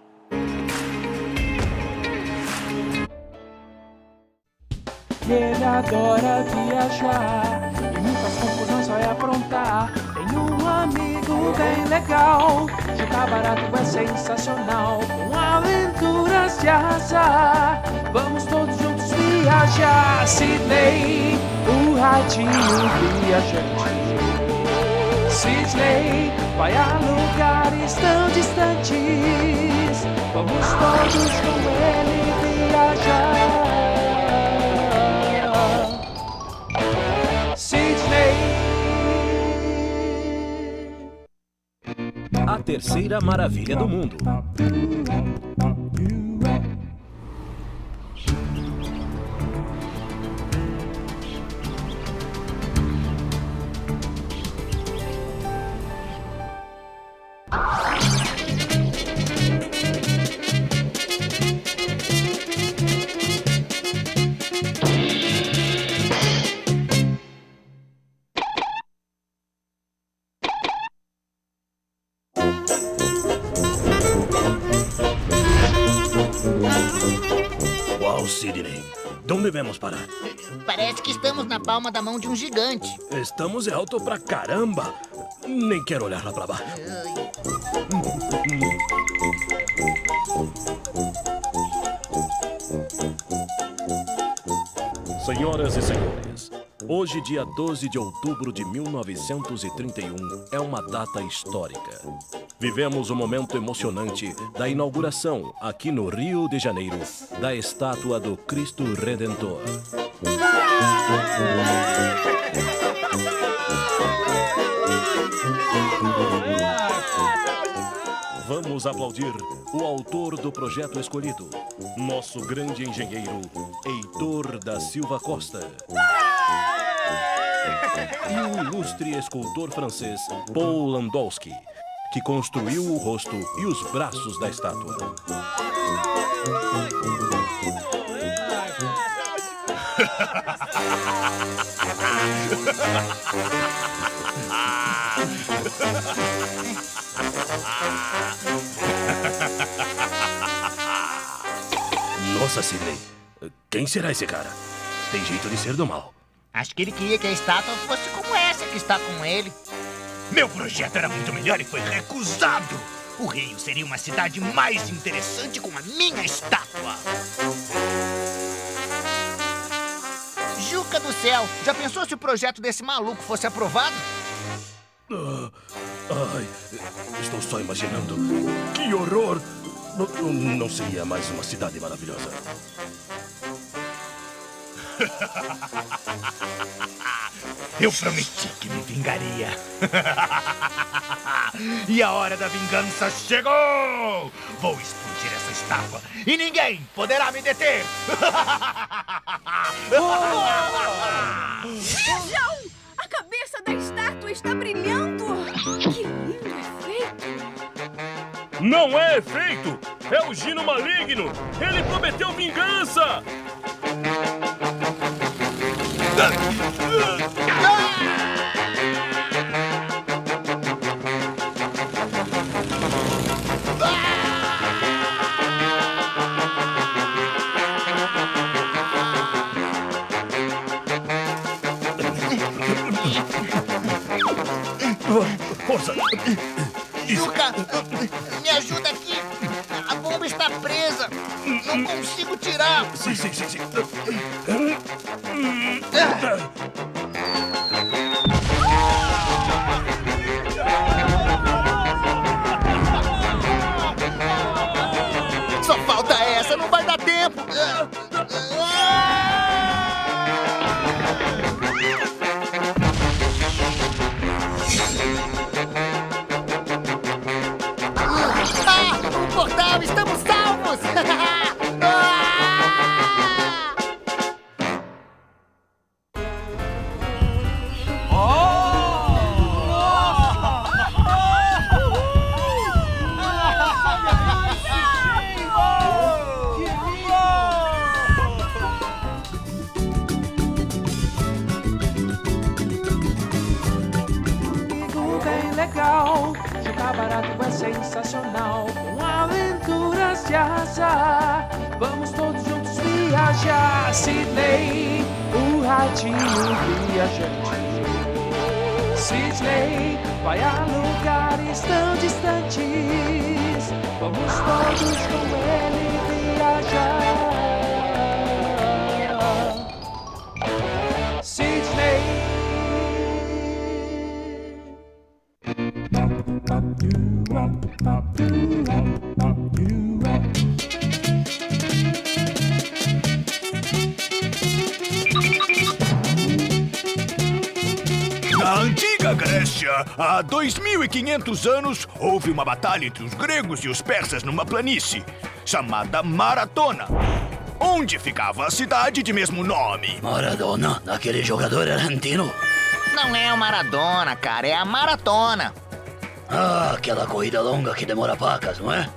Speaker 4: Ele adora viajar e muitas confusões vai aprontar. Tem um amigo bem legal, jogar barato é sensacional, com aventuras de arrasar. Vamos todos juntos viajar. Sidney, o ratinho viajante. Sidney vai a lugares tão distantes. Vamos todos com ele viajar.
Speaker 5: A terceira maravilha do mundo. Uau, Sidney. Onde devemos parar?
Speaker 6: Parece que estamos na palma da mão de um gigante.
Speaker 5: Estamos alto pra caramba. Nem quero olhar lá pra baixo. Senhoras e senhores, hoje, dia 12 de outubro de 1931, é uma data histórica. Vivemos um momento emocionante da inauguração, aqui no Rio de Janeiro, da estátua do Cristo Redentor. Vamos aplaudir o autor do projeto escolhido, nosso grande engenheiro, Heitor da Silva Costa. E o ilustre escultor francês, Paul Landowski, que construiu o rosto e os braços da estátua. Nossa, Sidney, quem será esse cara? Tem jeito de ser do mal.
Speaker 6: Acho que ele queria que a estátua fosse como essa que está com ele.
Speaker 7: Meu projeto era muito melhor e foi recusado. O Rio seria uma cidade mais interessante com a minha estátua.
Speaker 6: Juca do céu, já pensou se o projeto desse maluco fosse aprovado?
Speaker 5: Ai, estou só imaginando. Que horror! Não seria mais uma cidade maravilhosa?
Speaker 7: Eu prometi que me vingaria. E a hora da vingança chegou! Vou explodir essa estátua e ninguém poderá me deter!
Speaker 8: Vejam! A cabeça da estátua está brilhando! Que lindo efeito!
Speaker 5: Não é efeito! É o Gino maligno! Ele prometeu vingança!
Speaker 7: Força!
Speaker 6: Juca, me ajuda aqui. A bomba está presa. Não consigo tirar.
Speaker 7: Sim.
Speaker 6: Só falta essa, não vai dar tempo. O portal, estamos salvos!
Speaker 4: Amigo bem legal, jogar barato é sensacional. Com aventuras de azar, vamos todos juntos viajar. Sidney, o ratinho viajante. Sidney vai a lugares tão distantes. Vamos todos com ele viajar. Sidney.
Speaker 7: Na antiga Grécia, há 2.500 anos, houve uma batalha entre os gregos e os persas numa planície, chamada Maratona, onde ficava a cidade de mesmo nome.
Speaker 9: Maradona, aquele jogador argentino.
Speaker 6: Não é o Maradona, cara, é a maratona.
Speaker 9: Ah, aquela corrida longa que demora pacas, não é?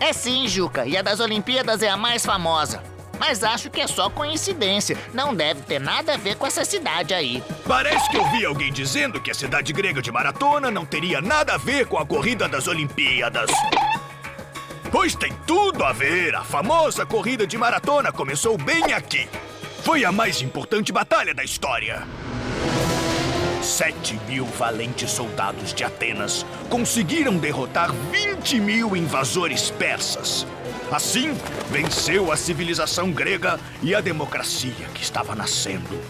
Speaker 6: É sim, Juca, e a das Olimpíadas é a mais famosa. Mas acho que é só coincidência. Não deve ter nada a ver com essa cidade aí.
Speaker 7: Parece que eu vi alguém dizendo que a cidade grega de Maratona não teria nada a ver com a corrida das Olimpíadas. Pois tem tudo a ver. A famosa corrida de Maratona começou bem aqui. Foi a mais importante batalha da história. 7.000 valentes soldados de Atenas conseguiram derrotar 20.000 invasores persas. Assim, venceu a civilização grega e a democracia que estava nascendo.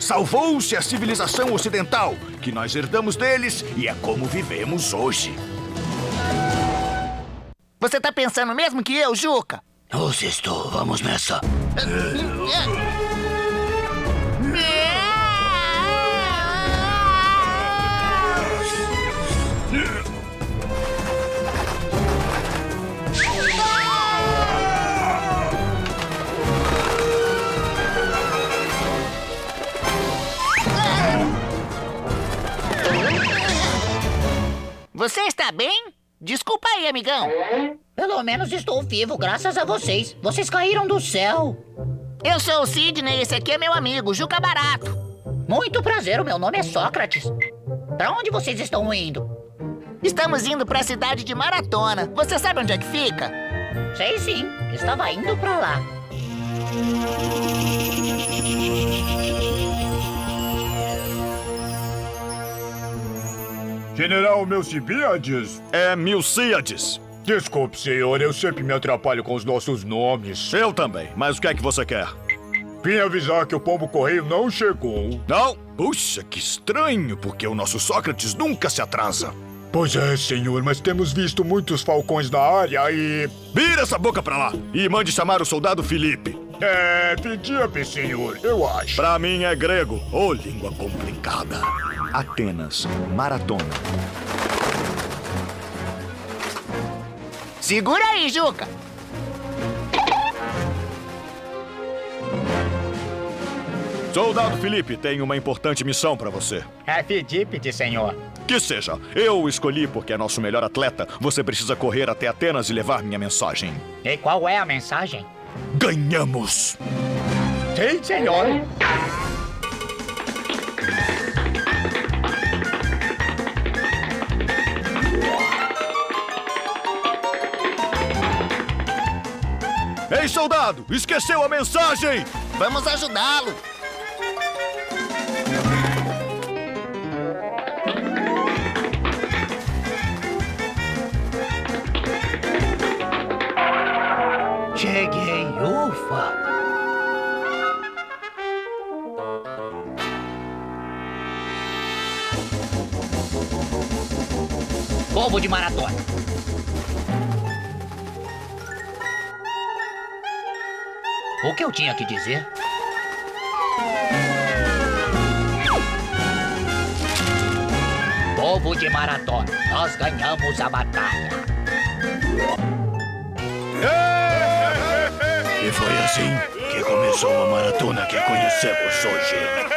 Speaker 7: Salvou-se a civilização ocidental, que nós herdamos deles e é como vivemos hoje.
Speaker 6: Você tá pensando mesmo que eu, Juca?
Speaker 9: Estou, vamos nessa.
Speaker 6: Você está bem? Desculpa aí, amigão.
Speaker 10: Pelo menos estou vivo, graças a vocês. Vocês caíram do céu.
Speaker 6: Eu sou o Sidney e esse aqui é meu amigo, Juca Barato.
Speaker 10: Muito prazer, o meu nome é Sócrates. Pra onde vocês estão indo?
Speaker 6: Estamos indo para a cidade de Maratona. Você sabe onde é que fica?
Speaker 10: Sei sim, estava indo pra lá.
Speaker 11: General Milcíades?
Speaker 7: É Milcíades.
Speaker 11: Desculpe, senhor, eu sempre me atrapalho com os nossos nomes.
Speaker 7: Eu também, mas o que é que você quer?
Speaker 11: Vim avisar que o pombo correio não chegou.
Speaker 7: Não? Puxa, que estranho, porque o nosso Sócrates nunca se atrasa.
Speaker 11: Pois é, senhor, mas temos visto muitos falcões na área e...
Speaker 7: Vira essa boca pra lá e mande chamar o soldado Felipe.
Speaker 11: É, Fidíape, senhor, eu acho.
Speaker 7: Pra mim é grego, ou língua complicada. Atenas, Maratona.
Speaker 6: Segura aí, Juca.
Speaker 7: Soldado Felipe, tenho uma importante missão pra você.
Speaker 12: É Fidípede, senhor.
Speaker 7: Que seja, eu o escolhi porque é nosso melhor atleta. Você precisa correr até Atenas e levar minha mensagem.
Speaker 12: E qual é a mensagem?
Speaker 7: Ganhamos!
Speaker 12: Sim, senhor.
Speaker 7: Ei, soldado! Esqueceu a mensagem!
Speaker 6: Vamos ajudá-lo.
Speaker 10: Povo de Maratona. O que eu tinha que dizer? Povo de Maratona, nós ganhamos a batalha.
Speaker 9: E foi assim que começou a maratona que conhecemos hoje.